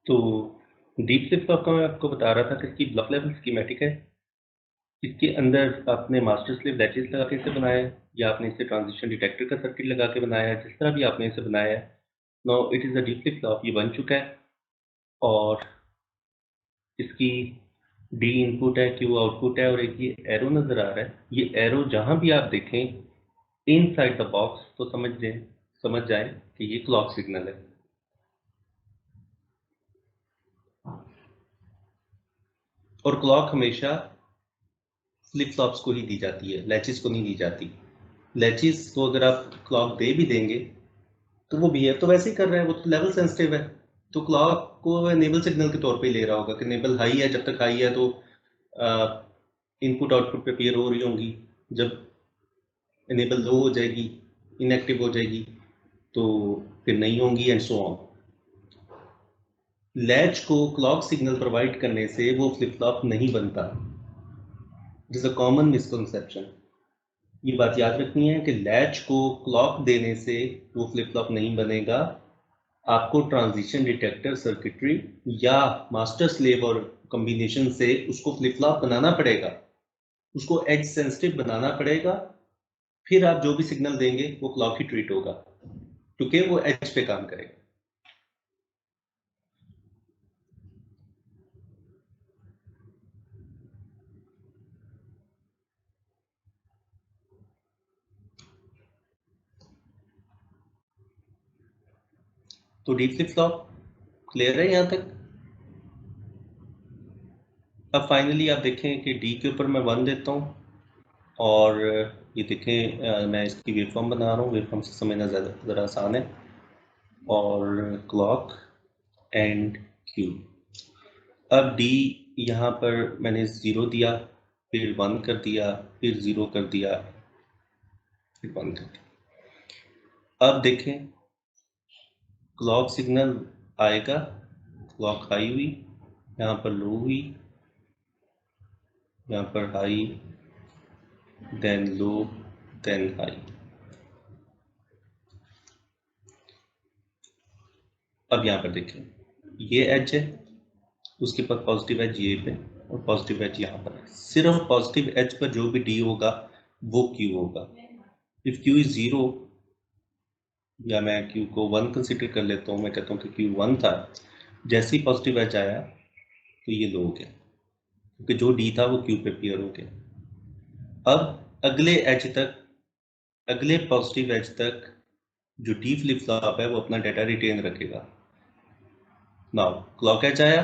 तो deep flip flop का मैं आपको बता रहा था कि इसकी ब्लॉक लेवल स्कीमेटिक है। इसके अंदर आपने मास्टर स्लेव लैचेस लगा के इसे बनाया है, या आपने इसे ट्रांजिशन डिटेक्टर का सर्किट लगा के बनाया है, जिस तरह भी आपने इसे बनाया है। Now it is a deep flip flop, ये बन चुका है। और इसकी डी इनपुट है, क्यू आउटपुट है, और एक ये एरो नज़र आ रहा है। ये एरो जहाँ भी आप देखें इनसाइड द बॉक्स तो समझ जाएं कि ये क्लॉक सिग्नल है। और क्लॉक हमेशा फ्लिप फ्लॉप्स को ही दी जाती है, लैचेस को नहीं दी जाती। लैचेस को अगर आप क्लॉक दे भी देंगे तो वो बिहेव तो वैसे ही कर रहा है, वो तो लेवल सेंसिटिव है। तो क्लॉक को एनेबल सिग्नल के तौर पे ले रहा होगा कि एनेबल हाई है, जब तक हाई है तो इनपुट आउटपुट पे पेयर हो रही होंगी। जब एनेबल लो हो जाएगी, इनएक्टिव हो जाएगी, तो फिर नहीं होंगी, एंड सो ऑन। लैच को क्लॉक सिग्नल प्रोवाइड करने से वो फ्लिप फ्लॉप नहीं बनता। It is a common misconception. ये बात याद रखनी है कि लैच को क्लॉक देने से वो फ्लिप फ्लॉप नहीं बनेगा। आपको ट्रांजिशन डिटेक्टर सर्किटरी या मास्टर स्लेव और कॉम्बिनेशन से उसको फ्लिप फ्लॉप बनाना पड़ेगा, उसको एज सेंसिटिव बनाना पड़ेगा। फिर आप जो भी सिग्नल देंगे वो क्लॉक ही ट्रीट होगा, क्योंकि वो एज पे काम करेगा। तो डी फ्लिप फ्लॉप क्लियर है यहाँ तक। अब फाइनली आप देखें कि डी के ऊपर मैं 1 देता हूँ, और ये देखें मैं इसकी वेवफॉर्म बना रहा हूँ। वेवफॉर्म से समझना ज़रा आसान है। और क्लॉक एंड क्यू। अब डी यहाँ पर मैंने 0 दिया, फिर 1 कर दिया, फिर 0 कर दिया, फिर 1 कर दिया। अब देखें क्लॉक सिग्नल आएगा, क्लॉक हाई हुई, यहाँ पर लो हुई, यहाँ पर high, then low, then high. अब यहाँ पर देखें ये एज है, उसके पास पॉजिटिव एज ये पे और पॉजिटिव एज यहाँ पर है। सिर्फ पॉजिटिव एज पर जो भी डी होगा वो क्यू होगा। इफ क्यू इज 0, या मैं क्यू को 1 कंसिडर कर लेता हूँ, मैं कहता हूँ कि क्यू 1 था। जैसे ही पॉजिटिव एज आया तो ये लो हो गया, क्योंकि जो डी था वो क्यू पे पेयर हो गया। अब अगले पॉजिटिव एज तक जो डी फ्लिप फ्लॉप है वो अपना डाटा रिटेन रखेगा। नाउ क्लॉक एज आया,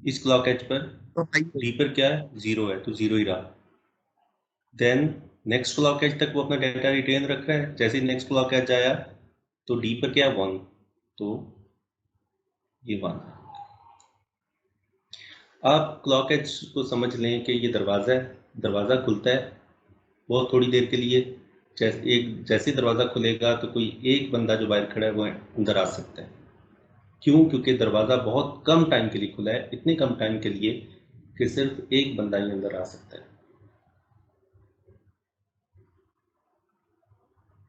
इस क्लॉक एज पर तो भाई डी पर क्या है, 0 है, तो 0 ही रहा। देन नेक्स्ट क्लॉक एज तक वो अपना डाटा रिटेन रख रहा है। जैसे ही नेक्स्ट क्लॉक एज आया तो डी पर क्या, 1, तो ये 1। आप क्लॉक एज को समझ लें कि ये दरवाज़ा है, दरवाज़ा खुलता है बहुत थोड़ी देर के लिए। जैसे दरवाज़ा खुलेगा तो कोई एक बंदा जो बाहर खड़ा है वो अंदर आ सकता है। क्यों? क्योंकि दरवाज़ा बहुत कम टाइम के लिए खुला है, इतने कम टाइम के लिए कि सिर्फ एक बंदा ही अंदर आ सकता है।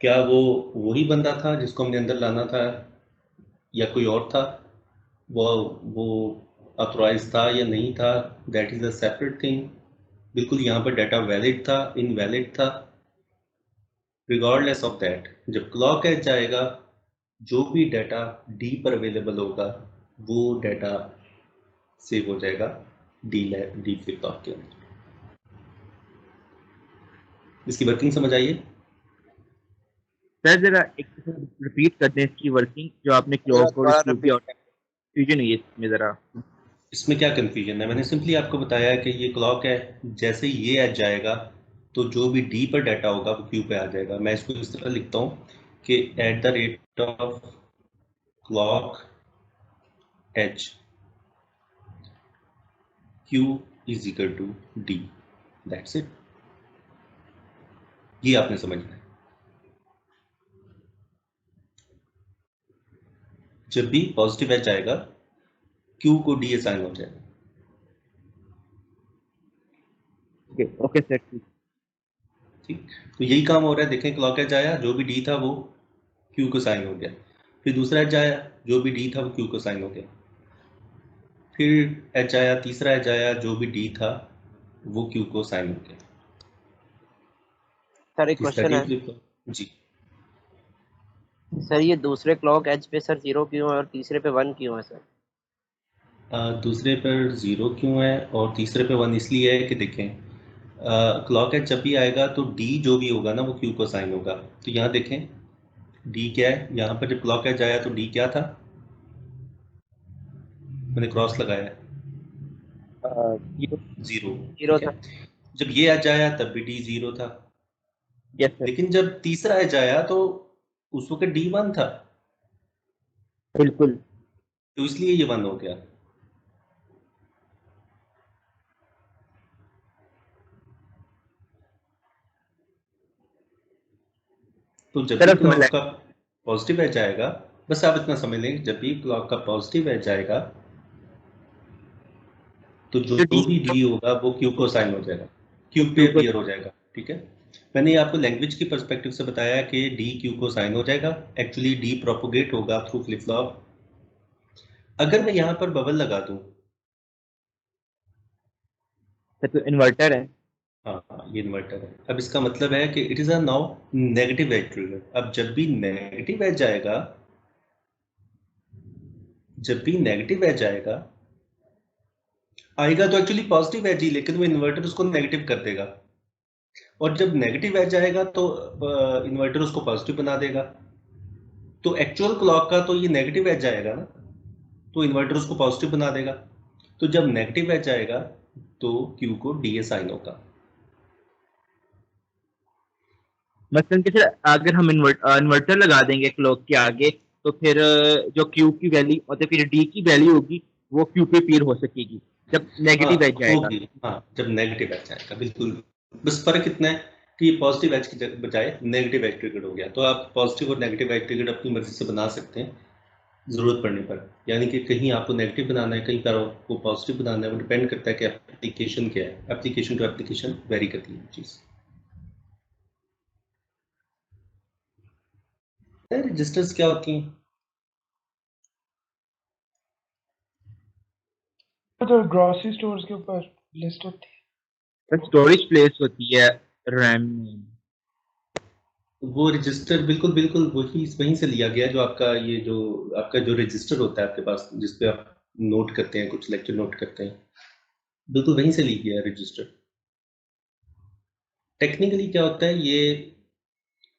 क्या वो वही बंदा था जिसको हमने अंदर लाना था, या कोई और था? वो ऑथोराइज था या नहीं था, that is a separate thing. बिल्कुल यहाँ पर डाटा वैलिड था, इनवैलिड था, रिगार्डलेस ऑफ दैट जब क्लॉक एज जाएगा जो भी डाटा डी पर अवेलेबल होगा वो डाटा सेव हो जाएगा डी फ्लिप फ्लॉप के अंदर। इसकी वर्किंग समझ आइए। सर जरा एक रिपीट कर दें इसकी वर्किंग, जो आपने क्लॉक और क्यू की फ्यूजन हुई है इसमें जरा। इसमें क्या कन्फ्यूजन है? मैंने सिंपली आपको बताया है कि ये क्लॉक है, जैसे ही ये एज जाएगा तो जो भी डी पर डाटा होगा वो क्यू पे आ जाएगा। मैं इसको इस तरह लिखता हूँ कि at the rate of clock edge Q is equal to D. That's it. ये आपने समझना है। जब भी पॉजिटिव एज आएगा क्यू को डी असाइन हो जाएगा। ओके ओके सर, ठीक। ठीक, तो यही काम हो रहा है। देखें क्लॉक एज आया, जो भी डी था वो क्यू को साइन हो गया। फिर दूसरा एज आया, जो भी डी था वो क्यू को साइन हो गया। फिर एज आया, तीसरा एज आया, जो भी डी था वो क्यू को साइन हो गया। सर एक तीसरा क्वेश्चन डी है फ्लिप फ्लॉप जी। सर, ये दूसरे क्लॉक एज पे सर 0 क्यों है और तीसरे पे 1 क्यों है सर? दूसरे पर 0 क्यों है और तीसरे पे 1 इसलिए है कि देखें, क्लॉक एज जब भी आएगा तो डी जो भी होगा ना वो क्यू को साइन होगा। तो यहाँ देखें डी क्या है, यहाँ पर जब क्लॉक एज आया तो डी क्या था, मैंने क्रॉस लगाया है, 0। 0 ठीक था। है, जब ये एज आया तब भी डी 0 था। यस सर, लेकिन जब तीसरा एज आया तो उस वक्त डी 1 था, बिल्कुल। तो इसलिए ये 1 हो गया। तो जब सर भी अब समझ क्लॉक लगा। का पॉजिटिव एज आएगा, बस आप इतना समझ लें, जब भी क्लॉक का पॉजिटिव एज आएगा तो जो जो डी भी डी होगा वो क्यू को साइन हो जाएगा, क्यू पे क्यू को, अपीयर हो जाएगा। ठीक है, मैंने आपको लैंग्वेज की पर्सपेक्टिव से बताया कि डी क्यू को साइन हो जाएगा, एक्चुअली डी प्रोपोगेट होगा थ्रू फ्लिप फ्लॉप। अगर मैं यहाँ पर बबल लगा दूं, सर तो इन्वर्टर है। हाँ ये इन्वर्टर है, अब इसका मतलब है कि it is a now negative edge trigger. अब जब भी नेगेटिव एज आएगा, जब भी नेगेटिव एज आएगा आएगा तो एक्चुअली पॉजिटिव एज ही, लेकिन वो इन्वर्टर उसको नेगेटिव कर देगा। और जब नेगेटिव एज आएगा तो इन्वर्टर उसको पॉजिटिव बना देगा। तो एक्चुअल क्लॉक का तो ये नेगेटिव एज आएगा ना, तो इन्वर्टर उसको पॉजिटिव बना देगा। तो जब नेगेटिव एज आएगा तो क्यू को डी साइन होगा। मसलन कि सर अगर हम इन्वर्टर लगा देंगे क्लॉक के आगे, तो फिर जो क्यू की वैल्यू मतलब फिर डी की वैल्यू होगी वो क्यू पे पीर हो सकेगी जब हाँ नेगेटिव एज आएगा। होगी, हाँ जब नेगेटिव एज आएगा, बिल्कुल। बस फर्क इतना है कि पॉजिटिव एज की बजाय नेगेटिव एज ट्रिगर्ड हो गया। तो आप पॉजिटिव और नेगेटिव एज ट्रिगर्ड अपनी मर्जी से बना सकते हैं जरूरत पड़ने पर। यानी कि कहीं आपको नेगेटिव बनाना है, कहीं पर आपको पॉजिटिव बनाना है, वो डिपेंड करता है कि एप्लीकेशन क्या है। एप्लीकेशन टू एप्लीकेशन वेरी करती है चीज़। रजिस्टर्स क्या होती हैं? तो ग्रोसरी स्टोर्स के ऊपर लिस्ट होती है। स्टोरेज प्लेस होती है रैम में। वो रजिस्टर बिल्कुल बिल्कुल वही वहीं से लिया गया, जो आपका ये जो आपका जो रजिस्टर होता है आपके पास, जिस पे आप नोट करते हैं, कुछ लेक्चर नोट करते हैं, बिल्कुल वहीं से लिया गया है रजिस्टर। टेक्निकली क्या होता है, ये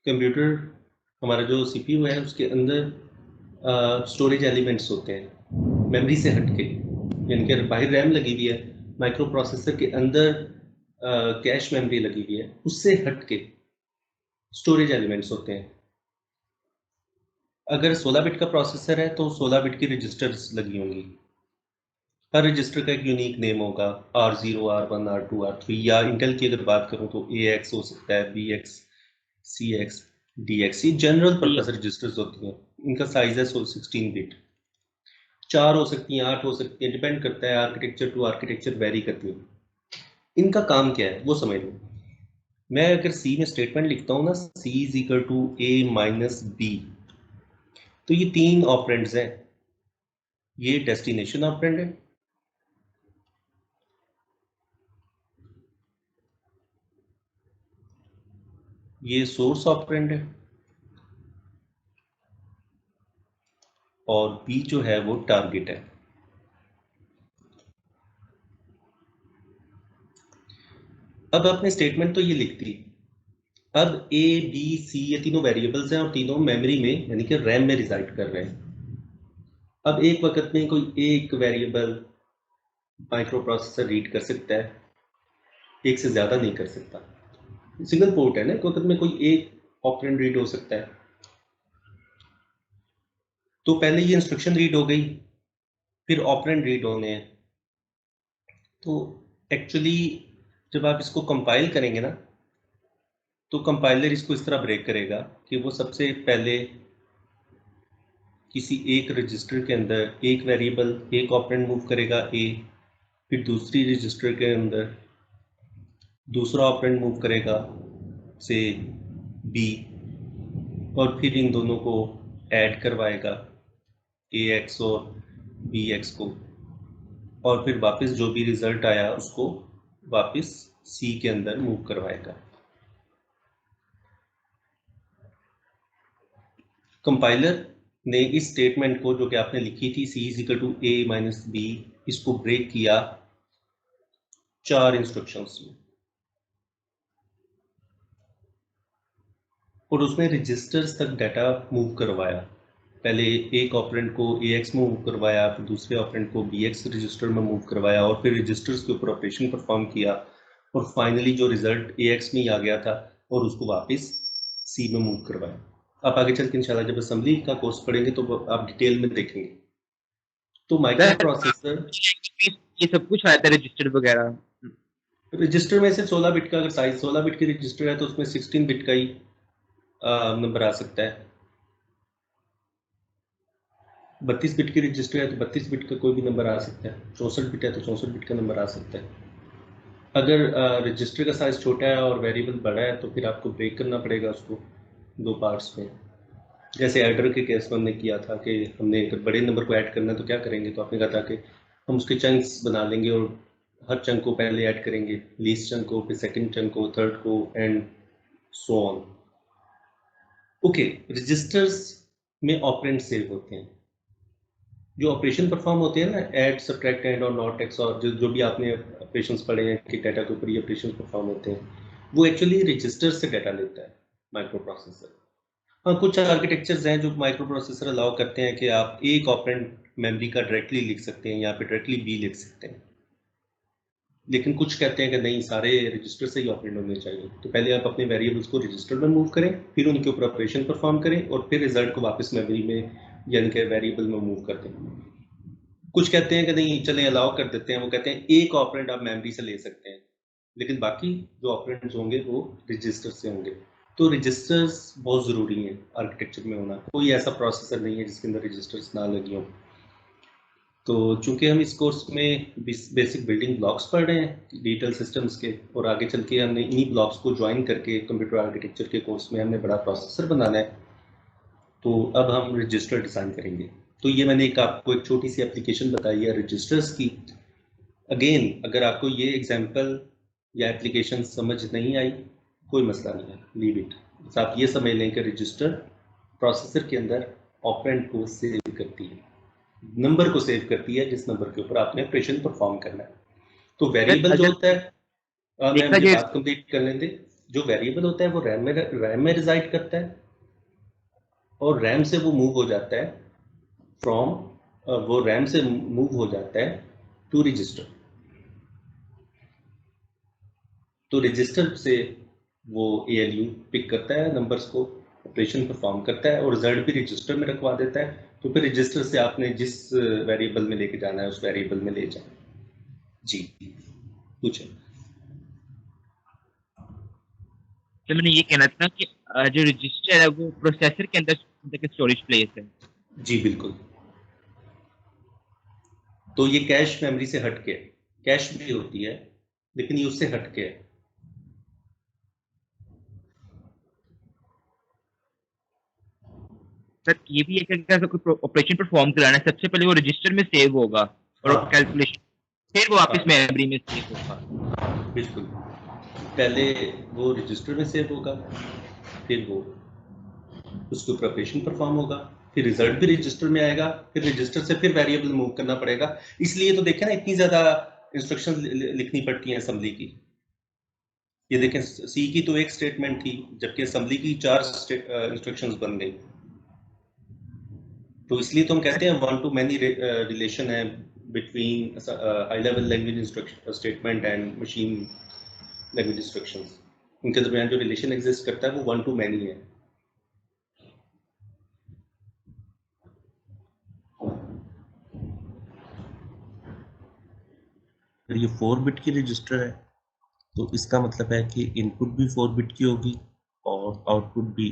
कंप्यूटर हमारा जो सीपीयू है उसके अंदर स्टोरेज एलिमेंट्स होते हैं मेमोरी से हटके। यानी कि बाहर रैम लगी हुई है, माइक्रो प्रोसेसर के अंदर कैश मेमोरी लगी हुई है, उससे हटके स्टोरेज एलिमेंट्स होते हैं। अगर 16 बिट का प्रोसेसर है तो 16 बिट की रजिस्टर्स लगी होंगी। हर रजिस्टर का एक यूनिक नेम होगा, R0, R1, R2, R3, या इंटेल की अगर बात करूं तो AX हो सकता है, BX, CX, DX। ये जनरल पर्पस रजिस्टर्स होती हैं, इनका साइज है 16 बिट। 4 हो सकती हैं, 8 हो सकती हैं, डिपेंड करता है, आर्किटेक्चर टू आर्किटेक्चर वेरी करती है। इनका काम क्या है वो समझ लो। मैं अगर सी में स्टेटमेंट लिखता हूँ ना, C is equal to A minus B, तो ये 3 ऑपरेंड्स हैं। ये डेस्टिनेशन ऑपरेंड है, ये सोर्स ऑपरेंड है, और B जो है वो टारगेट है। अब आपने स्टेटमेंट तो ये लिख दी। अब A, B, C ये तीनों वेरिएबल्स हैं और तीनों मेमोरी में यानी कि रैम में रिजाइड कर रहे हैं। अब एक वक्त में कोई एक वेरिएबल माइक्रो प्रोसेसर रीड कर सकता है, एक से ज्यादा नहीं कर सकता। सिंगल पोर्ट है ना, एक वक्त में कोई एक ऑपरेंड रीड हो सकता है। तो पहले ये इंस्ट्रक्शन रीड हो गई, फिर ऑपरेंड रीड होने हैं। तो एक्चुअली जब आप इसको कंपाइल करेंगे ना, तो कंपाइलर इसको इस तरह ब्रेक करेगा कि वो सबसे पहले किसी एक रजिस्टर के अंदर एक वेरिएबल एक ऑपरेंड मूव करेगा A, फिर दूसरी रजिस्टर के अंदर दूसरा ऑपरेंड मूव करेगा से B, और फिर इन दोनों को ऐड करवाएगा AX और BX को, और फिर वापस जो भी रिजल्ट आया उसको वापस C के अंदर मूव करवाएगा। कंपाइलर ने इस स्टेटमेंट को, जो कि आपने लिखी थी C = A - B, इसको ब्रेक किया 4 इंस्ट्रक्शंस में, और उसने रजिस्टर्स तक डाटा मूव करवाया। पहले एक ऑपरेंड को AX में मूव करवाया, फिर दूसरे ऑपरेंड को BX रजिस्टर में मूव करवाया, और फिर रजिस्टर्स के ऊपर ऑपरेशन परफॉर्म किया, और फाइनली जो रिजल्ट AX में ही आ गया था और उसको वापस C में मूव करवाया। आप आगे चल के इंशाल्लाह जब असेंबली का कोर्स पढ़ेंगे तो आप डिटेल में देखेंगे। तो माइक्रो प्रोसेसर, ये सब कुछ आया था रजिस्टर वगैरह। रजिस्टर में से 16 बिट का, अगर साइज 16 बिट की रजिस्टर है तो उसमें 16 बिट का ही नंबर आ सकता है। 32 बिट की रजिस्टर है तो 32 बिट का कोई भी नंबर आ सकता है। 64 बिट है तो 64 बिट का नंबर आ सकता है। अगर रजिस्टर का साइज छोटा है और वेरिएबल बड़ा है तो फिर आपको ब्रेक करना पड़ेगा उसको 2 पार्ट्स में। जैसे एडर के केस में हमने किया था कि हमने अगर बड़े नंबर को ऐड करना है तो क्या करेंगे, तो आपने कहा था कि हम उसके चंक्स बना लेंगे और हर चंक को पहले ऐड करेंगे, लीस्ट चंक को, फिर सेकंड चंक को, थर्ड को, and so on. Okay, registers में ऑपरेंड सेव होते हैं। जो ऑपरेशन परफॉर्म होते हैं ना, add, subtract, and or not, X, और जो भी आपने ऑपरेशंस पढ़े हैं कि डाटा के ऊपर ये ऑपरेशन परफॉर्म होते हैं, वो एक्चुअली रजिस्टर से डाटा लेता है माइक्रो प्रोसेसर। हाँ, कुछ आर्किटेक्चर्स हैं जो माइक्रो प्रोसेसर अलाउ करते हैं कि आप एक ऑपरेंड मेमोरी का डायरेक्टली लिख सकते हैं, यहाँ पे डायरेक्टली बी लिख सकते हैं, लेकिन कुछ कहते हैं कि नहीं, सारे रजिस्टर से ही ऑपरेंड होने चाहिए। तो पहले आप अपने वेरिएबल्स को रजिस्टर में मूव करें, फिर उनके ऊपर ऑपरेशन परफॉर्म करें, और फिर रिजल्ट को वापस मेमोरी में यानी कि वेरिएबल में मूव कर दें। कुछ कहते हैं कि नहीं, चलें अलाउ कर देते हैं, वो कहते हैं एक ऑपरेंड आप मेमोरी से ले सकते हैं, लेकिन बाकी जो ऑपरेंड्स होंगे वो रजिस्टर से होंगे। तो रजिस्टर्स बहुत ज़रूरी हैं आर्किटेक्चर में होना। कोई ऐसा प्रोसेसर नहीं है जिसके अंदर रजिस्टर्स ना लगी हों। तो चूंकि हम इस कोर्स में बेसिक बिल्डिंग ब्लॉक्स पढ़ रहे हैं डिजिटल सिस्टम्स के, और आगे चल के हमने इन्हीं ब्लॉक्स को ज्वाइन करके कंप्यूटर आर्किटेक्चर के कोर्स में हमने बड़ा प्रोसेसर बनाना है, तो अब हम रजिस्टर डिज़ाइन करेंगे। तो ये मैंने आपको एक छोटी सी एप्लीकेशन बताई है रजिस्टर्स की। अगेन, अगर आपको ये एग्जांपल या एप्लीकेशन समझ नहीं आई, कोई मसला नहीं है, लीव इट। बस आप ये समझ लें कि रजिस्टर प्रोसेसर के अंदर ऑपरेंड को सेव करती है, नंबर को सेव करती है जिस नंबर के ऊपर आपने ऑपरेशन परफॉर्म करना है। तो वेरिएबल जो होता है, मैं मुझे बात कंप्लीट करने दें। जो वेरिएबल होता है वो रैम में रिजाइड करता है, और रैम से वो मूव हो जाता है फ्रॉम वो रैम से मूव हो जाता है टू रजिस्टर। तो रजिस्टर से वो ALU पिक करता है नंबर्स को, ऑपरेशन परफॉर्म करता है, और रिजल्ट भी रजिस्टर में रखवा देता है। तो फिर रजिस्टर से आपने जिस वेरिएबल में लेके जाना है उस वेरिएबल में ले जाए। जी, पूछे। तो मैंने ये कहना था कि जो रजिस्टर है वो प्रोसेसर के अंदर स्टोरेज प्लेस है। जी बिल्कुल। तो ये कैश मेमोरी से हटके, कैश भी होती है लेकिन ये उससे हटके है। सर ये भी है कि अगर कोई ऑपरेशन परफॉर्म कराना है, सबसे पहले वो रजिस्टर में सेव होगा और हाँ कैलकुलेशन, फिर वो वापस हाँ मेमोरी में सेव होगा। बिल्कुल, पहले वो रजिस्टर में सेव होगा, फिर वो उसके ऊपर ऑपरेशन परफॉर्म होगा, फिर रिजल्ट भी रजिस्टर में आएगा, फिर रजिस्टर से फिर वेरिएबल मूव करना पड़ेगा। इसलिए तो देखें ना, इतनी ज्यादा इंस्ट्रक्शन लिखनी पड़ती हैं असेंबली की। ये देखें, सी की तो एक स्टेटमेंट थी, जबकि असेंबली की 4 इंस्ट्रक्शंस बन गई। तो इसलिए तो हम कहते हैं वन टू मैनी रिलेशन है between high level language instruction statement and machine language instructions. उनके दरमियान जो रिलेशन एग्जिस्ट करता है वो वन टू मैनी है। अगर ये 4 बिट की रजिस्टर है तो इसका मतलब है कि इनपुट भी 4 बिट की होगी और आउटपुट भी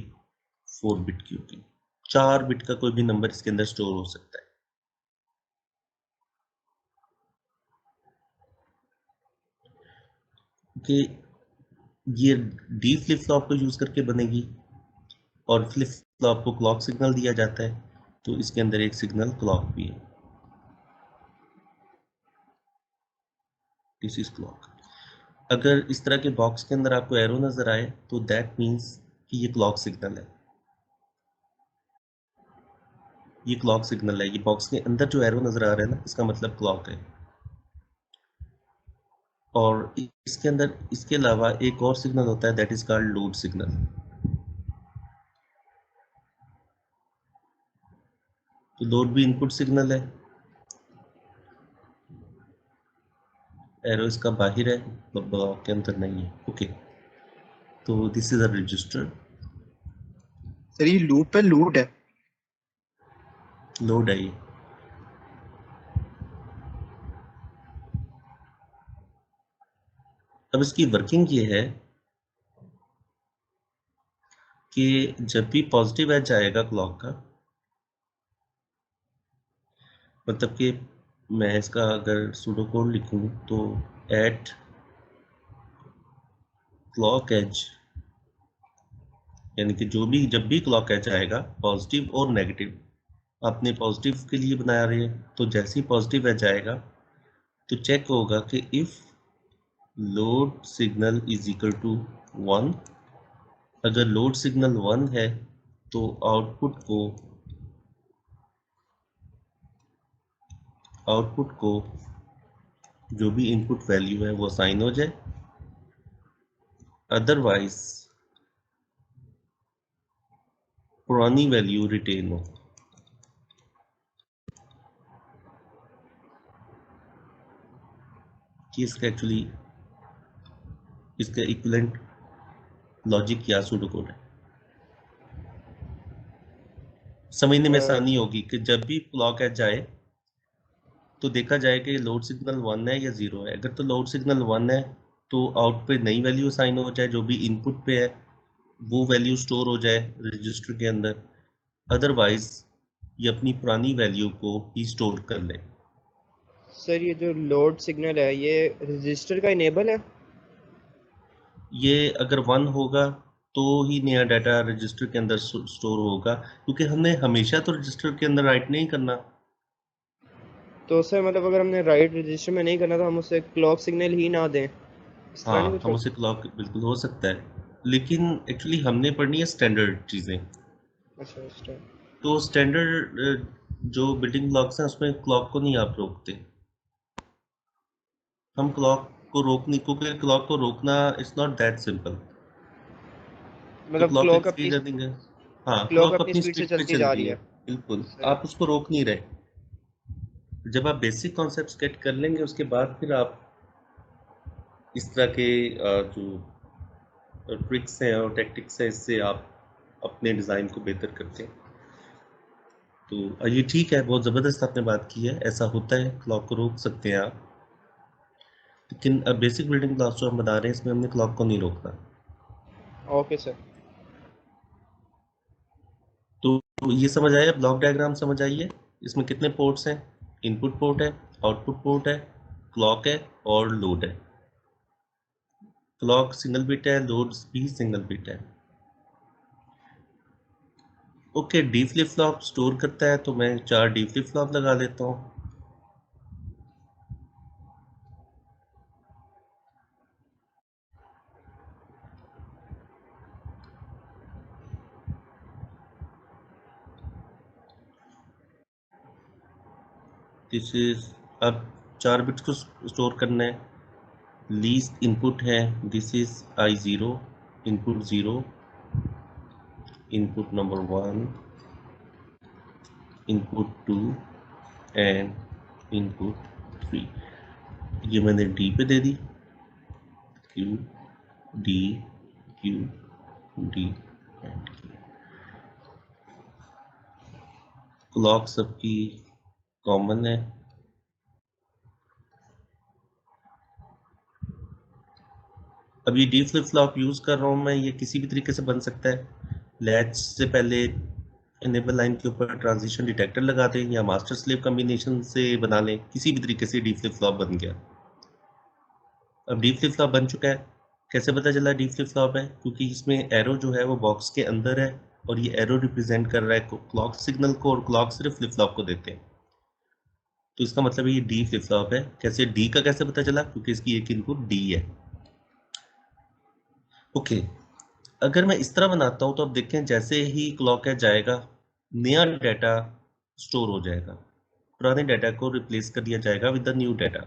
4 बिट की होगी। 4 बिट का कोई भी नंबर इसके अंदर स्टोर हो सकता है। कि ये डी फ्लिप फ्लॉप को यूज करके बनेगी, और फ्लिप फ्लॉप को क्लॉक सिग्नल दिया जाता है, तो इसके अंदर एक सिग्नल क्लॉक भी है। This is clock. अगर इस तरह के बॉक्स के अंदर आपको एरो नजर आए तो दैट मीन्स कि ये क्लॉक सिग्नल है। ये क्लॉक सिग्नल है। ये बॉक्स के अंदर जो एरो नजर आ रहा है ना, इसका मतलब क्लॉक है। और इसके अंदर इसके अलावा एक और सिग्नल होता है, that is called load signal. तो लोड भी इनपुट सिग्नल है। एरो इसका बाहर है, ब्लॉक के अंदर नहीं है। ओके, तो this is a resistor. Sir ये लूप पे लूट है। लोड है ये। अब इसकी वर्किंग ये है कि जब भी पॉजिटिव एज आएगा क्लॉक का, मतलब कि मैं इसका अगर सूडो कोड लिखूं तो एट क्लॉक एज, यानी कि जब भी क्लॉक एज आएगा पॉजिटिव और नेगेटिव, आपने पॉजिटिव के लिए बना रहे हैं, तो जैसे ही पॉजिटिव एज आएगा तो चेक होगा कि if load signal is equal to 1, अगर लोड सिग्नल 1 है तो आउटपुट को जो भी इनपुट वैल्यू है वो साइन हो जाए, अदरवाइज पुरानी वैल्यू रिटेन हो। कि इसका एक्चुअली इसका इक्विवेलेंट लॉजिक या सूडो कोड है। समझने में आसानी होगी कि जब भी क्लॉक एज जाए तो देखा जाए कि लोड सिग्नल 1 है या 0 है। अगर तो लोड सिग्नल 1 है तो आउट पे नई वैल्यू असाइन हो जाए, जो भी इनपुट पे है वो वैल्यू स्टोर हो जाए रजिस्टर के अंदर, अदरवाइज ये अपनी पुरानी वैल्यू को ही स्टोर कर ले। सर ये जो लोड सिग्नल है ये रजिस्टर का इनेबल है? ये अगर 1 होगा तो ही नया डाटा रजिस्टर के अंदर स्टोर होगा, क्योंकि हमने हमेशा तो रजिस्टर के अंदर राइट नहीं करना। तो सर मतलब अगर हमने राइट रजिस्टर में नहीं करना तो हम उसे क्लॉक सिग्नल ही ना दें, इस तरह नहीं हाँ, कुछ हम हो उसे सकता? क्लॉक बिल्कुल हो सकता है, लेकिन एक्चुअली हमने पढ़नी है स्टैंडर्ड चीज़ें। अच्छा इस टाइम। तो स्टैंडर्ड जो बिल्डिंग ब्लॉक्स हैं उसमें क्लॉक को नहीं आप रोकते। हम क्लॉक को रोकने, क्योंकि क्लॉक को रोकना इट्स नॉट दैट सिंपल। तो मतलब क्लॉक क्लॉक इसलिए अपनी रनिंग है। हाँ, क्लॉक क्लॉक अपनी अपनी स्पीड से स्पीड पे चलती चल जा रही रही है। है। बिल्कुल, सही। आप उसको रोक नहीं रहे। जब आप बेसिक कॉन्सेप्ट्स गेट कर लेंगे उसके बाद फिर आप इस तरह के जो ट्रिक्स हैं और टैक्टिक्स हैं, इससे आप अपने डिज़ाइन को बेहतर करते हैं। तो ये ठीक है, बहुत ज़बरदस्त आपने बात की है। ऐसा होता है, क्लॉक को रोक सकते हैं आप, लेकिन अब बेसिक बिल्डिंग ब्लॉक्स जो हम बना रहे हैं इसमें हमने क्लॉक को नहीं रोकना। Okay sir. तो ये समझ आया, ब्लॉक डायग्राम समझ आई है। इसमें कितने पोर्ट्स हैं? इनपुट पोर्ट है, आउटपुट पोर्ट है, क्लॉक है और लोड है। क्लॉक सिंगल बिट है, लोड भी सिंगल बिट है। Okay, D flip flop store करता है, तो मैं 4 डी फ्लिप फ्लॉप लगा देता हूँ। दिस इज, अब 4 बिट्स को स्टोर करना है। लीस्ट इनपुट है, this is I0, input 0, input number 1, input 2 and input 3। ये मैंने डी पे दे दी, Q D Q D and Q. Clock सबकी कॉमन है। अब ये डी फ्लिप फ्लॉप यूज़ कर रहा हूँ मैं, ये किसी भी तरीके से बन सकता है। लैच से पहले इनेबल लाइन के ऊपर ट्रांजिशन डिटेक्टर लगा दें या मास्टर स्लेव कॉम्बिनेशन से बना लें, किसी भी तरीके से डी फ्लिप फ्लॉप बन गया। अब डी फ्लिप फ्लॉप बन चुका है। कैसे पता चला डी फ्लिप फ्लॉप है? क्योंकि इसमें एरो जो है वो बॉक्स के अंदर है और ये एरो रिप्रेजेंट कर रहा है क्लॉक सिग्नल को, और क्लॉक सिर्फ फ्लिप फ्लॉप को देते हैं। तो इसका मतलब ये डी फ्लिप फ्लॉप है। कैसे डी का कैसे पता चला? क्योंकि इसकी एक इनपुट डी है। ओके, अगर मैं इस तरह बनाता हूं तो अब देखें, जैसे ही क्लॉक एज जाएगा नया डाटा स्टोर हो जाएगा, पुराने डाटा को रिप्लेस कर दिया जाएगा विद द न्यू डाटा,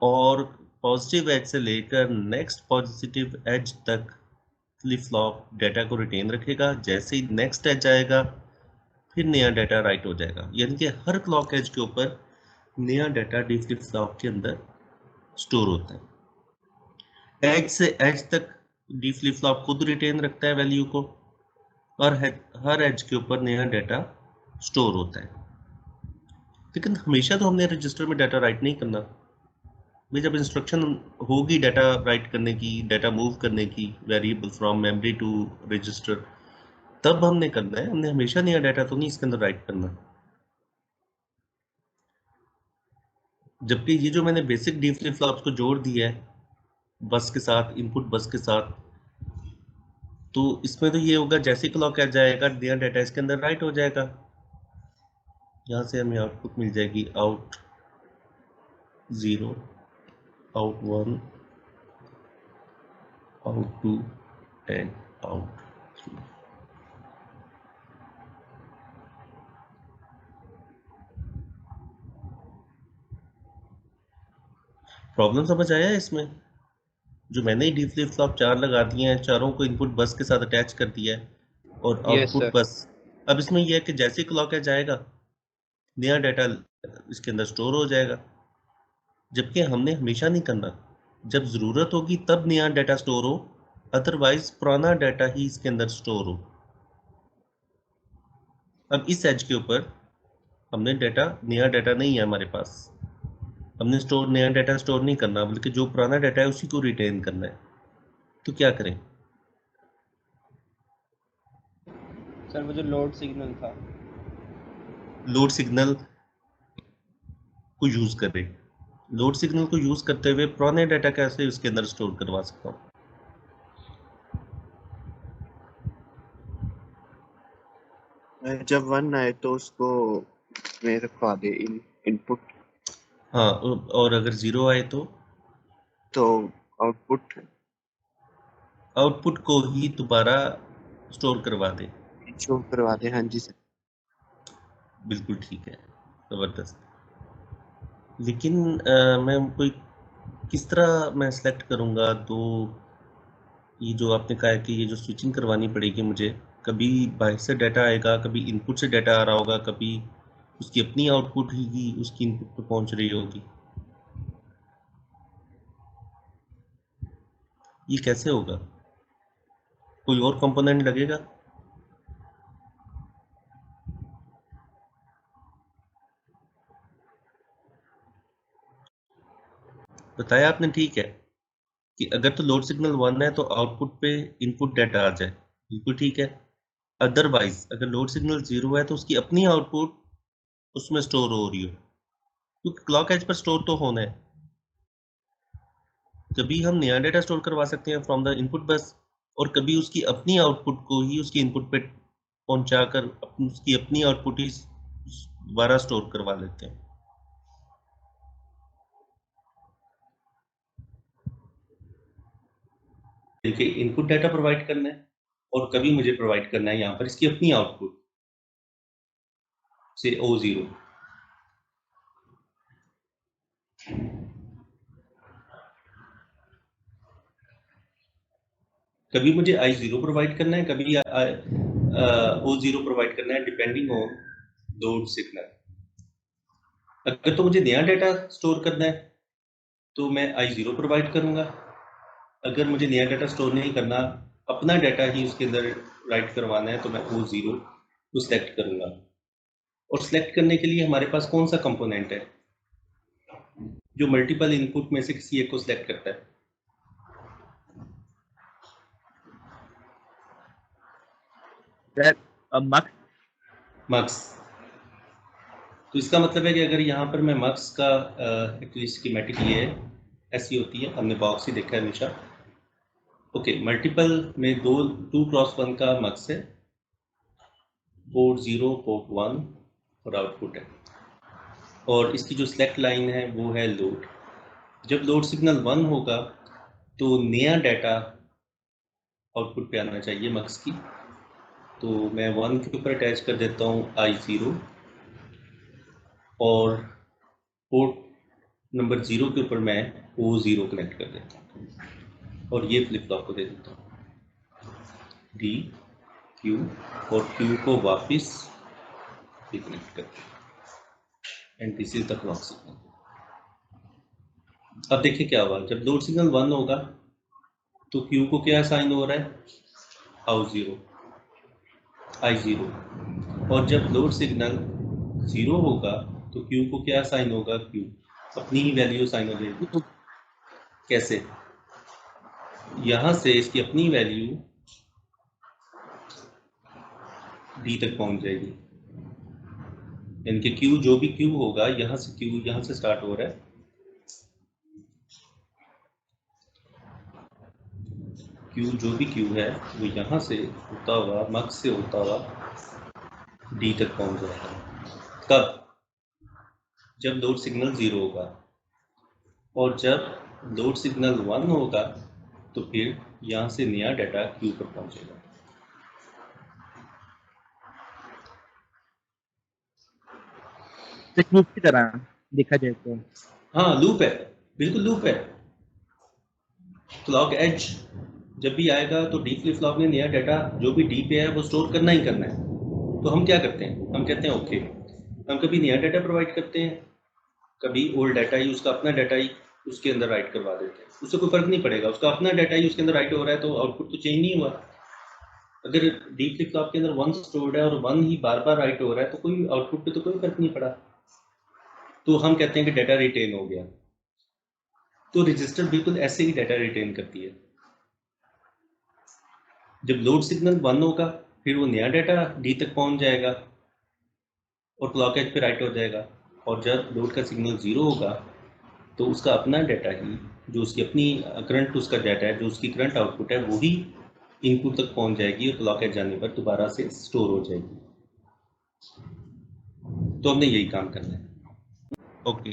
और पॉजिटिव एज से लेकर नेक्स्ट पॉजिटिव एज तक फ्लिप फ्लॉप डाटा को रिटेन रखेगा। जैसे ही नेक्स्ट एज आएगा फिर नया डाटा राइट हो जाएगा, यानी कि हर क्लॉक एज के ऊपर नया डाटा डी फ्लिप फ्लॉप के अंदर स्टोर होता है। एज से एज तक डी फ्लिप फ्लॉप खुद रिटेन रखता है वैल्यू को, और हर एज के ऊपर नया डाटा स्टोर होता है। लेकिन हमेशा तो हमने रजिस्टर में डाटा राइट नहीं करना भाई। जब इंस्ट्रक्शन होगी डाटा राइट करने की, डाटा मूव करने की, variable from memory to register, तब हमने करना है। हमने हमेशा नया डाटा तो नहीं इसके अंदर राइट करना। जबकि ये जो मैंने बेसिक डी फ्लिप फ्लॉप्स को जोड़ दिया है बस के साथ, इनपुट बस के साथ, तो इसमें तो ये होगा जैसे क्लॉक आ जाएगा नया डाटा इसके अंदर राइट हो जाएगा। यहाँ से हमें आउटपुट मिल जाएगी out 0, out 1, out 2 and out 3। Problem समझ आया है इसमें? जो मैंने डी फ्लिप फ्लॉप 4 लगा दिए हैं, चारों को इनपुट बस के साथ अटैच कर दिया है, और आउटपुट बस। अब इसमें यह है कि जैसे क्लॉक जाएगा नया डाटा इसके अंदर स्टोर हो जाएगा। जबकि हमने हमेशा नहीं करना, जब ज़रूरत होगी तब नया डाटा स्टोर हो, अदरवाइज पुराना डाटा ही इसके अंदर स्टोर हो। अब इस एज के ऊपर हमने नया डाटा नहीं है हमारे पास, हमने नया डाटा स्टोर नहीं करना, बल्कि जो पुराना डाटा है उसी को रिटेन करना है। तो क्या करें? सर वो जो लोड सिग्नल था, लोड सिग्नल को यूज करें। लोड सिग्नल को यूज करते हुए पुराने डाटा कैसे उसके अंदर स्टोर करवा सकता हूँ? जब 1 आए तो उसको में रखवा दे इनपुट। हाँ, और अगर 0 आए तो आउटपुट को ही दोबारा स्टोर करवा दे। शो करवा दे। हाँ जी सर, बिल्कुल ठीक है, जबरदस्त। लेकिन मैं कोई किस तरह मैं सेलेक्ट करूँगा? तो ये जो आपने कहा है कि ये जो स्विचिंग करवानी पड़ेगी मुझे, कभी बाहर से डाटा आएगा, कभी इनपुट से डाटा आ रहा होगा, कभी उसकी अपनी आउटपुट ही उसकी इनपुट पर पहुंच रही होगी। ये कैसे होगा? कोई और कंपोनेंट लगेगा? बताया आपने, ठीक है, कि अगर तो लोड सिग्नल 1 है तो आउटपुट पे इनपुट डाटा आ जाए, बिल्कुल ठीक है। अदरवाइज अगर लोड सिग्नल 0 है तो उसकी अपनी आउटपुट उसमें स्टोर हो रही हो, क्योंकि क्लॉक एज पर स्टोर तो होना है। कभी हम नया डाटा स्टोर करवा सकते हैं फ्रॉम द इनपुट बस, और कभी उसकी अपनी आउटपुट को ही उसकी इनपुट पे पहुंचाकर उसकी अपनी आउटपुट ही दोबारा स्टोर करवा लेते हैं। देखिए, इनपुट डाटा प्रोवाइड करना है और कभी मुझे प्रोवाइड करना है यहाँ पर इसकी अपनी आउटपुट से O0। कभी मुझे I0 प्रोवाइड करना है, कभी O0 प्रोवाइड करना है, डिपेंडिंग ऑन लोड सिग्नल। अगर तो मुझे नया डाटा स्टोर करना है तो मैं I0 प्रोवाइड करूंगा। अगर मुझे नया डाटा स्टोर नहीं करना, अपना डाटा ही उसके अंदर राइट करवाना है, तो मैं O0 को सिलेक्ट करूंगा। और सिलेक्ट करने के लिए हमारे पास कौन सा कंपोनेंट है जो मल्टीपल इनपुट में से किसी एक को सिलेक्ट करता है? मक्स। तो इसका मतलब है कि अगर यहाँ पर मैं मक्स का एक्चुअली स्कीमेटिक ये है, ऐसी होती है, हमने बॉक्स ही देखा है हमेशा। ओके, मल्टीपल में 2 क्रॉस 1 का मक्स है, पोर्ट 0, पोर्ट 1 और आउटपुट है। और इसकी जो सिलेक्ट लाइन है वो है लोड। जब लोड सिग्नल 1 होगा तो नया डाटा आउटपुट पे आना चाहिए मक्स की। तो मैं 1 के ऊपर अटैच कर देता हूँ I0 और पोर्ट नंबर 0 के ऊपर मैं O0 कनेक्ट कर देता हूँ और ये फ्लिप फ्लॉप को दे देता हूँ D, Q और Q को वापस कनेक्ट करते हैं and this is the clock signal. अब देखिए क्या हुआ, जब लोड सिग्नल 1 होगा तो Q को क्या साइन हो रहा है I0 और जब लोड सिग्नल 0 होगा तो Q को क्या साइन होगा Q अपनी ही वैल्यू साइन हो जाएगी। कैसे? यहाँ से इसकी अपनी वैल्यू D तक पहुँच जाएगी, यानी कि Q जो भी Q होगा यहाँ से Q यहाँ से स्टार्ट हो रहा है, Q जो भी Q है वो यहाँ से होता हुआ मक्स से होता हुआ D तक पहुँच जाएगा। कब? जब लोड सिग्नल 0 होगा और जब लोड सिग्नल 1 होगा तो फिर यहाँ से नया डाटा Q पर पहुँचेगा। तो लूप की तरह देखा जाए तो। हाँ लूप है, बिल्कुल लूप है। क्लॉक एज जब भी आएगा तो डी फ्लिप फ्लॉप ने नया डाटा जो भी डी पे है वो स्टोर करना ही करना है। तो हम क्या करते हैं, हम कहते हैं ओके, हम कभी नया डाटा प्रोवाइड करते हैं, कभी ओल्ड डाटा ही उसका अपना डाटा ही उसके अंदर राइट करवा देते हैं। उससे कोई फर्क नहीं पड़ेगा, उसका अपना डाटा ही उसके अंदर राइट हो रहा है तो आउटपुट तो चेंज नहीं हुआ। अगर डी फ्लिप फ्लॉप के अंदर 1 स्टोर्ड है और 1 ही बार बार राइट हो रहा है तो कोई आउटपुट पे तो कोई फर्क नहीं पड़ा। तो हम कहते हैं कि डाटा रिटेन हो गया। तो रजिस्टर बिल्कुल ऐसे ही डाटा रिटेन करती है। जब लोड सिग्नल 1 होगा फिर वो नया डाटा डी तक पहुंच जाएगा और क्लॉक एज पे राइट हो जाएगा, और जब लोड का सिग्नल 0 होगा तो उसका अपना डाटा ही जो उसकी अपनी करंट उसका डाटा है, जो उसकी करंट आउटपुट है वही इनपुट तक पहुंच जाएगी और क्लॉक एज जाने पर दोबारा से स्टोर हो जाएगी। तो हमने यही काम करना है। ओके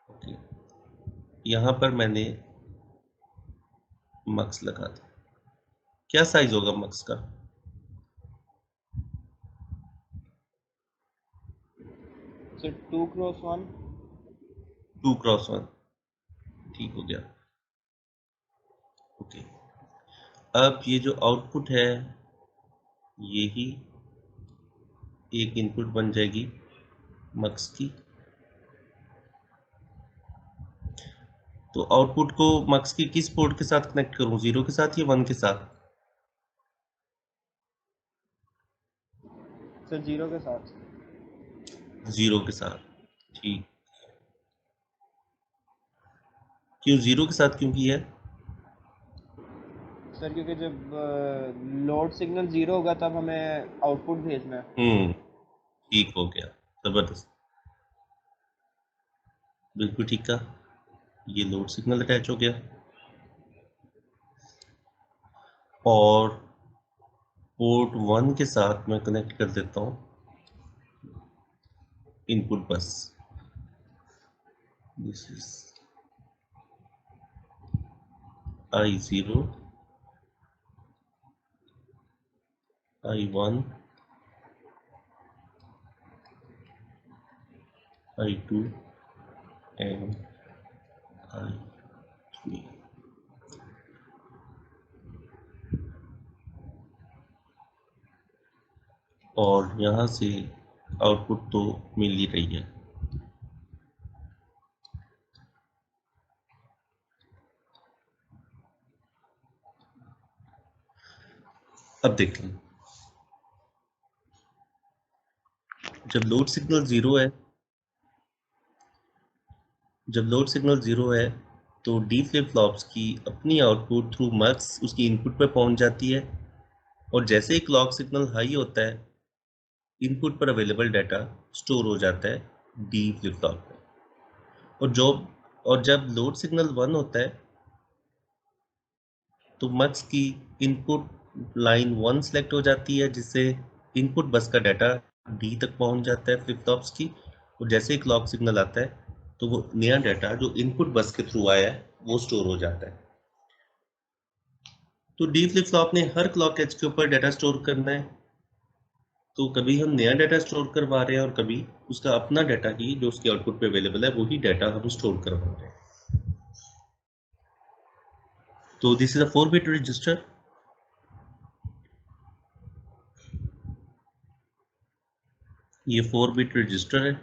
ओके, यहाँ पर मैंने मक्स लगा दिया। क्या साइज होगा मक्स का? Sir 2x1। 2x1, ठीक हो गया। ओके, अब ये जो आउटपुट है ये ही एक इनपुट बन जाएगी मक्स की। तो आउटपुट को मक्स की किस पोर्ट के साथ कनेक्ट करूं, 0 के साथ या 1 के साथ? सर 0 के साथ। 0 के साथ, ठीक। क्यों 0 के साथ क्यों किया है? सर क्योंकि जब लोड सिग्नल 0 होगा तब हमें आउटपुट भेजना है। ठीक हो गया, जबरदस्त, बिल्कुल ठीक था। ये लोड सिग्नल अटैच हो गया और पोर्ट 1 के साथ मैं कनेक्ट कर देता हूँ इनपुट बस। This is I0, I1, I2 and I3। और यहाँ से आउटपुट तो मिल ही रही है। अब देख लें, जब लोड सिग्नल 0 है, जब लोड सिग्नल 0 है तो डी फ्लिप फ्लॉप्स की अपनी आउटपुट थ्रू मक्स उसकी इनपुट पर पहुंच जाती है, और जैसे ही क्लॉक सिग्नल हाई होता है इनपुट पर अवेलेबल डाटा स्टोर हो जाता है डी फ्लिप फ्लॉप में। और जब लोड सिग्नल 1 होता है तो मक्स की इनपुट लाइन 1 सेलेक्ट हो जाती है, जिससे इनपुट बस का डाटा डी तक पहुंच जाता है फ्लिप फ्लॉप्स की, और जैसे ही क्लॉक सिग्नल आता है तो वो नया डाटा जो इनपुट बस के थ्रू आया है वो स्टोर हो जाता है। तो डी फ्लिप फ्लॉप ने हर क्लॉक एज के ऊपर डाटा स्टोर करना है, तो कभी हम नया डाटा स्टोर करवा रहे हैं और कभी उसका अपना डाटा ही जो उसके आउटपुट पे अवेलेबल है वही डाटा हम स्टोर करवा रहे हैं। तो this is a 4-bit register. ये 4-bit रजिस्टर है।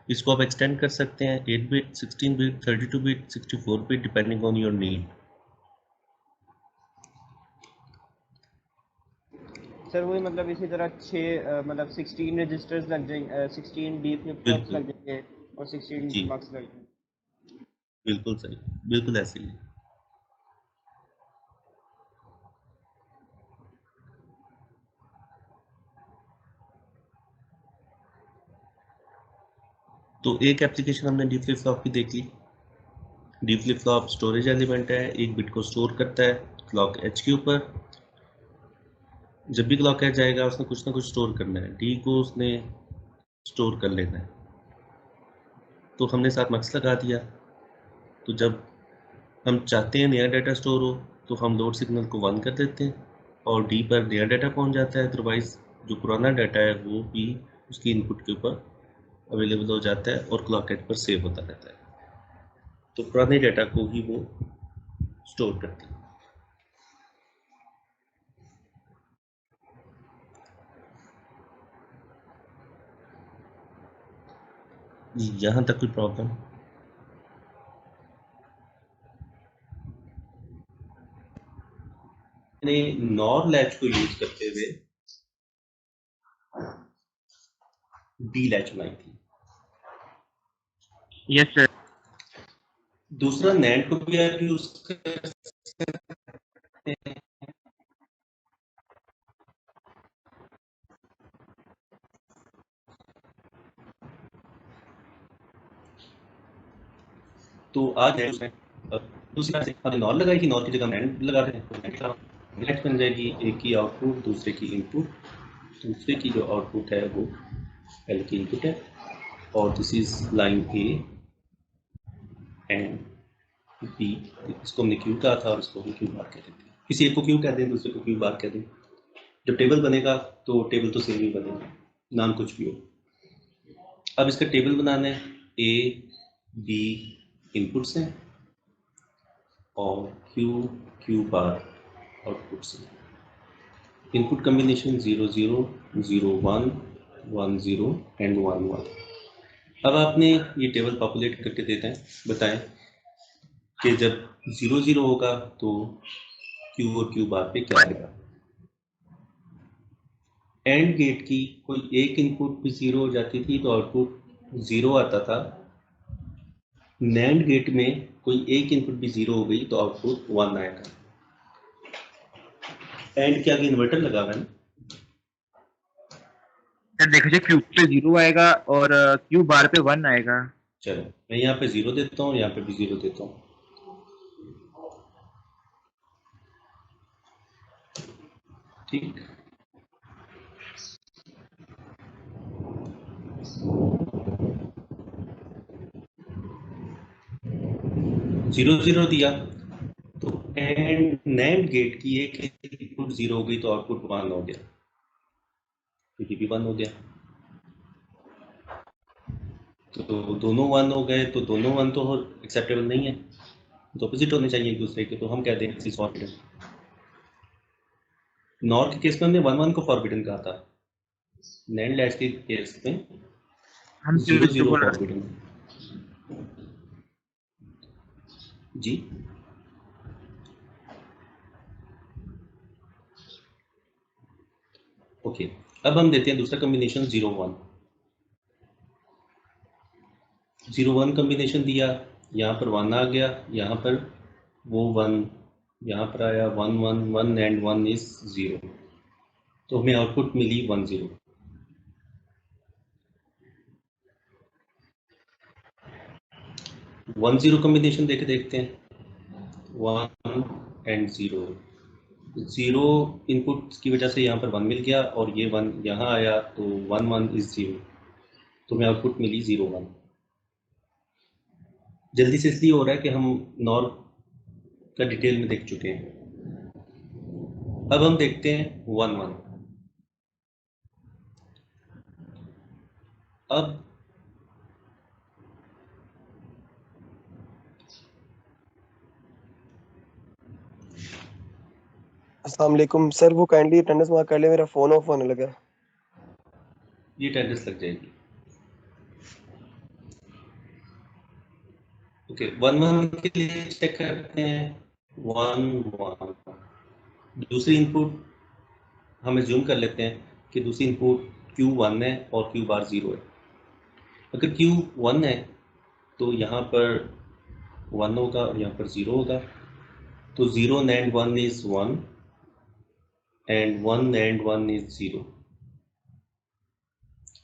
इसको आप एक्सटेंड कर सकते हैं 8-bit, 16-bit, 32-bit, 64-bit depending on your need. Sir वही मतलब इसी तरह 6 मतलब 16 रजिस्टर्स लग जाएंगे, 16 डी फ्लिप फ्लॉप्स बिल्कुल लग जाएंगे और 16 जी, मार्क्स लग जाएंगे। बिल्कुल सही, बिल्कुल ऐसे ही। तो एक एप्लीकेशन हमने डी फ्लिप फ्लॉप की देख ली। D flip flop storage element है, एक बिट को स्टोर करता है क्लॉक एज के ऊपर। जब भी क्लॉक एज आएगा उसने कुछ ना कुछ स्टोर करना है, डी को उसने स्टोर कर लेना है। तो हमने साथ मक्स लगा दिया, तो जब हम चाहते हैं नया डाटा स्टोर हो तो हम लोड सिग्नल को 1 कर देते हैं और डी पर नया डाटा पहुंच जाता है, अदरवाइज जो पुराना डाटा है वो भी उसकी इनपुट के ऊपर अवेलेबल हो जाता है और क्लॉक एज पर सेव होता रहता है। तो पुराने डाटा को ही वो स्टोर करती है। यहाँ तक कोई प्रॉब्लम? मैंने नॉर लैच को यूज करते हुए डी लैच बनाई थी। Yes sir. दूसरा नैंड को भी आप यूज कर सकते हैं। तो आज है उसमें दूसरी बात हमने नॉर लगाई थी, नॉर की जगह नैंड लगा रहे हैं, तो नैंड का लैच बन जाएगी, एक की आउटपुट दूसरे की इनपुट, दूसरे की जो आउटपुट है वो पहले की इनपुट है, और this is line A and B. इसको हमने क्यू कहा था और इसको हम क्यू बार कहते हैं। किसी एक को क्यू कह दें, दूसरे को क्यू बार कह दें। जब टेबल बनेगा तो टेबल तो सेम ही बनेगा, नाम कुछ भी हो। अब इसका टेबल बनाना है, ए बी इनपुट्स हैं और क्यू क्यू बार आउटपुट्स हैं। Input combination 0 0 0 1 1 0 and 1 1। अब आपने ये टेबल पॉपुलेट करके देते हैं, बताएं कि जब 0 0 होगा तो क्यू और क्यू बार पे क्या आएगा। एंड गेट की कोई एक इनपुट भी 0 हो जाती थी तो आउटपुट 0 आता था। नैंड गेट में कोई एक इनपुट भी 0 हो गई तो आउटपुट 1 आएगा। एंड के आगे इन्वर्टर लगा हुआ है ना? सर देखो क्यू पे 0 आएगा और क्यू बार पे 1 आएगा। चलो मैं यहाँ पे 0 देता हूँ, यहाँ पे भी 0 देता हूँ। ठीक, जीरो जीरो दिया तो एंड नैंड गेट की एक इनपुट 0 हो गई तो आउटपुट 1 हो गया, क्योंकि भी 1 हो गया। तो दोनों 1 हो गए तो दोनों 1 तो एक्सेप्टेबल नहीं है, तो ऑपोजिट होने चाहिए एक दूसरे के, तो हम कहते हैं दिस फॉरबिडन। नॉर के केस में हमने 1 1 को फॉरबिडन कहा था, नैंड लैच के केस में हम 0 0 0 बोल रहे फॉरबिडन जी। ओके, अब हम देते हैं दूसरा कॉम्बिनेशन 0 1 0 1 कॉम्बिनेशन दिया, यहाँ पर 1 आ गया, यहाँ पर वो 1 यहाँ पर आया, 1 1 1 एंड 1 इज 0, तो हमें आउटपुट मिली 1 0। वन जीरो कॉम्बिनेशन देखते हैं, 1 एंड 0, 0 इनपुट की वजह से यहाँ पर 1 मिल गया और ये 1 यहाँ आया तो 1 1 इज 0, तो हमें आउटपुट मिली 0 1। जल्दी से इसलिए हो रहा है कि हम नॉर का डिटेल में देख चुके हैं। अब हम देखते हैं 1 1। अब अस्सलाम वालेकुम सर, वो काइंडली अटेंडेंस मार्क कर ले, मेरा फोन ऑफ होने लगा। ये अटेंडेंस लग जाएगी। ओके 1 1 के लिए चेक करते हैं 1 1। दूसरी इनपुट हम एज्यूम कर लेते हैं कि दूसरी इनपुट Q1 है और Q बार 0 है। अगर Q1 है तो यहाँ पर 1 होगा और यहाँ पर 0 होगा, तो 0 and 1 is 1 and 1 and 1 is 0।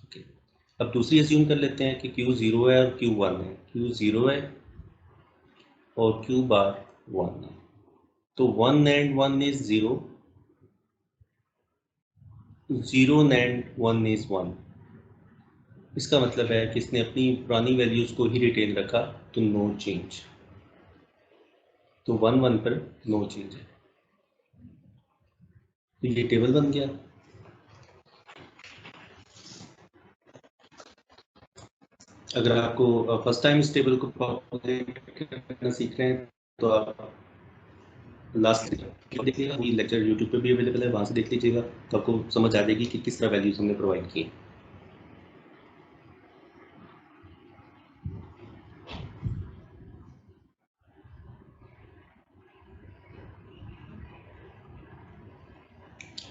Okay, अब दूसरी एज्यूम कर लेते हैं कि Q 0 है और Q1 है। Q 0 है और Q बार 1 है, तो 1 and 1 is 0, 0 and 1 is 1। इसका मतलब है कि इसने अपनी पुरानी वैल्यूज को ही रिटेन रखा, तो नो चेंज। तो 1 1 पर नो चेंज है, तो ये टेबल बन गया। अगर आपको फर्स्ट टाइम इस टेबल को पॉपुलेट करना सीख रहे हैं तो आप लास्ट देख लीजिएगा, ये लेक्चर यूट्यूब पे भी अवेलेबल है, वहाँ से देख लीजिएगा, तो आपको समझ आ जाएगी कि किस तरह वैल्यूज हमने प्रोवाइड किए।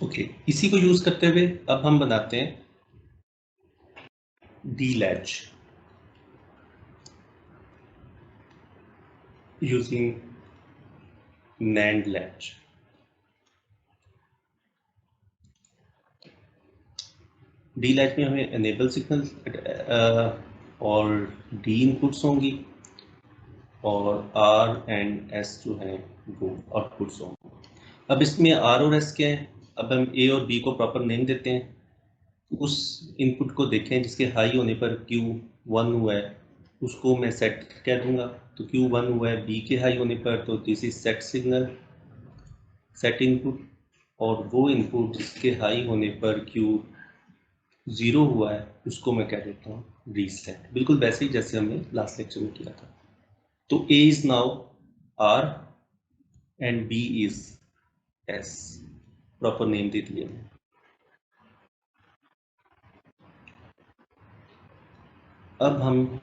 ओके, इसी को यूज करते हुए अब हम बनाते हैं D latch using NAND latch. D latch में हमें एनेबल सिग्नल और डी इनपुट्स होंगी और आर एंड एस जो है वो आउटपुट्स होंगे। अब इसमें आर और एस क्या है, अब हम ए और बी को प्रॉपर नेम देते हैं। उस इनपुट को देखें जिसके हाई होने पर Q1 हुआ है, उसको मैं सेट कह दूंगा, तो Q1 हुआ है बी के हाई होने पर, तो this is set signal, set input. और वो इनपुट जिसके हाई होने पर Q0 हुआ है उसको मैं कह देता हूँ रीसेट, बिल्कुल वैसे ही जैसे हमने लास्ट लेक्चर में किया था। तो A is now R and B is S, proper name दे दिया है। अब हम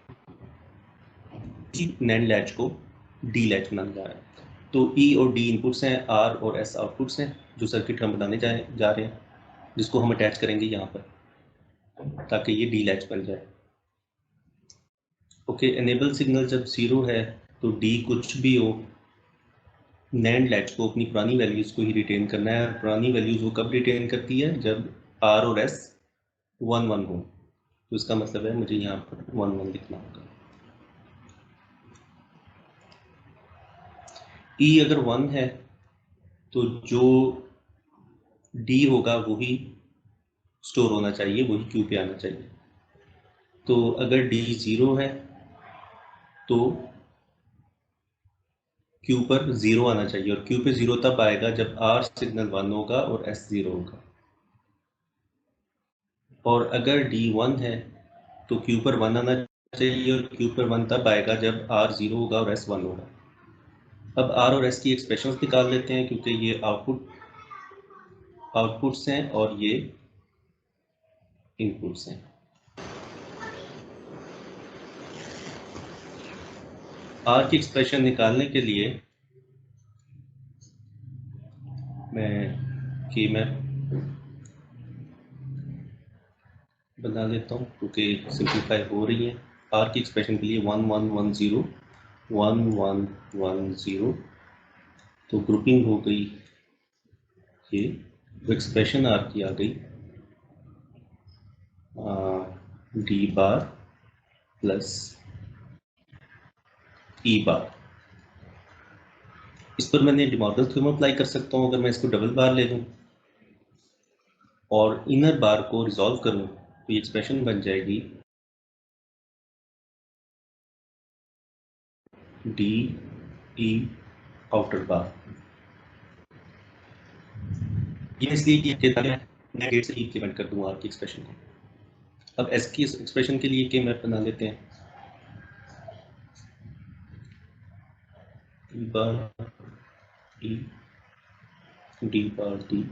NAND लैच को डी लैच बनाने जा रहे हैं। तो E और D इनपुट्स हैं, R और S आउटपुट्स हैं, जो सर्किट हम बनाने जा रहे हैं, जिसको हम अटैच करेंगे यहाँ पर ताकि ये डी लैच बन जाए। ओके, एनेबल सिग्नल जब 0 है तो D कुछ भी हो, NAND लैच को अपनी पुरानी वैल्यूज को ही रिटेन करना है। पुरानी वैल्यूज वो कब रिटेन करती है, जब R और S 1 1 हो। तो इसका मतलब है मुझे यहाँ पर 1 1 लिखना होगा। E अगर 1 है तो जो D होगा वही स्टोर होना चाहिए, वही Q पे आना चाहिए। तो अगर D 0 है तो Q पर 0 आना चाहिए, और Q पे 0 तब आएगा जब R सिग्नल 1 होगा और S 0 होगा। और अगर D 1 है तो Q पर 1 आना चाहिए, और Q पर 1 तब आएगा जब R 0 होगा और S 1 होगा। अब R और S की एक्सप्रेशंस निकाल लेते हैं, क्योंकि ये आउटपुट्स हैं और ये इनपुट्स हैं। R की एक्सप्रेशन निकालने के लिए मैं की मैप बना लेता हूँ, क्योंकि सिंप्लीफाई हो रही है। R की एक्सप्रेशन के लिए 1 1 1 0 1 1 1 0, तो ग्रुपिंग हो गई, ये एक्सप्रेशन R की आ गई D बार प्लस E बार। इस पर मैंने डिमॉर्गन थ्योरम अप्लाई कर सकता हूँ अगर मैं इसको डबल बार ले लूँ और इनर बार को रिजॉल्व करूँ तो ये एक्सप्रेशन बन जाएगी डी ई आउटर बार। ये इसलिए कि मैं गेट से इंप्लीमेंट कर दूँ आर की एक्सप्रेशन को। अब एस की एक्सप्रेशन के लिए के मैप बना लेते हैं, ई बार ई डी बार डी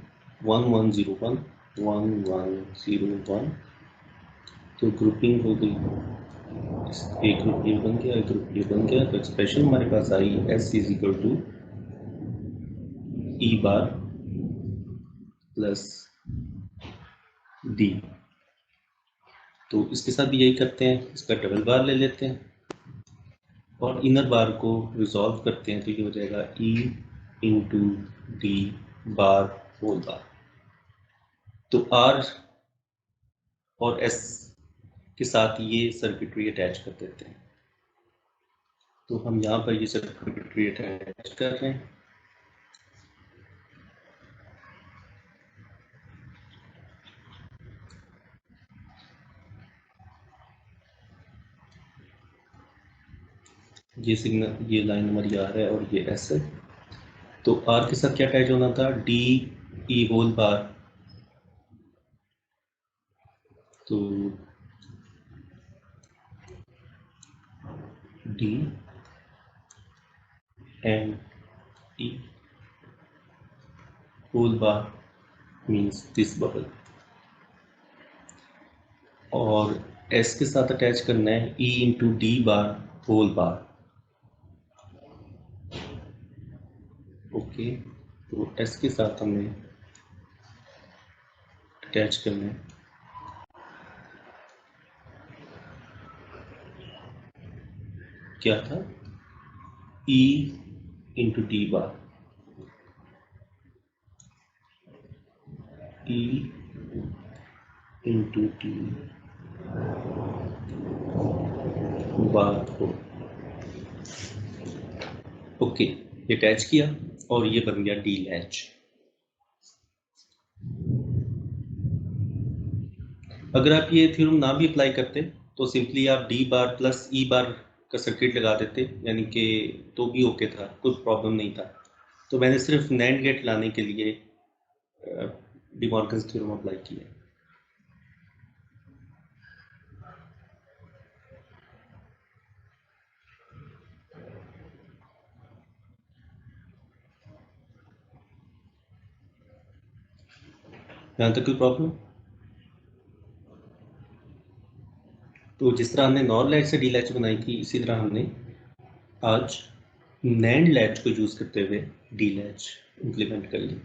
1101 1101, तो ग्रुपिंग हो गई, एक ग्रुप ये बन गया, एक ग्रुप ये बन गया, तो एक्सप्रेशन हमारे पास आई S is equal to E bar plus D. तो इसके साथ भी यही करते हैं, इसका डबल बार ले लेते हैं और इनर बार को रिजॉल्व करते हैं, तो ये हो जाएगा E into D bar whole bar. तो आर और एस के साथ ये सर्किटरी अटैच कर देते हैं, तो हम यहाँ पर ये सर्किटरी अटैच कर रहे हैं। ये सिग्नल, ये लाइन हमारी आर है और ये एस है। तो आर के साथ क्या अटैच होना था, डी ई होल बार, तो D and E whole bar means this bubble, और एस के साथ अटैच करना है E into D bar whole bar. Okay, तो एस के साथ हमें अटैच करना है क्या था, E into D bar, E into D bar हो। ओके, ये अटैच किया और ये बन गया डी लैच। अगर आप ये थ्योरम ना भी अप्लाई करते तो सिंपली आप डी बार प्लस ई बार का सर्किट लगा देते, यानी कि तो भी ओके था, कोई प्रॉब्लम नहीं था। तो मैंने सिर्फ नैंड गेट लाने के लिए डी मॉर्गन्स थ्योरम अप्लाई किया। यहाँ तक कोई प्रॉब्लम? तो जिस तरह हमने नॉर लैच से डी लैच बनाई थी, इसी तरह हमने आज नैंड लैच को यूज़ करते हुए डी लैच इम्प्लीमेंट कर ली।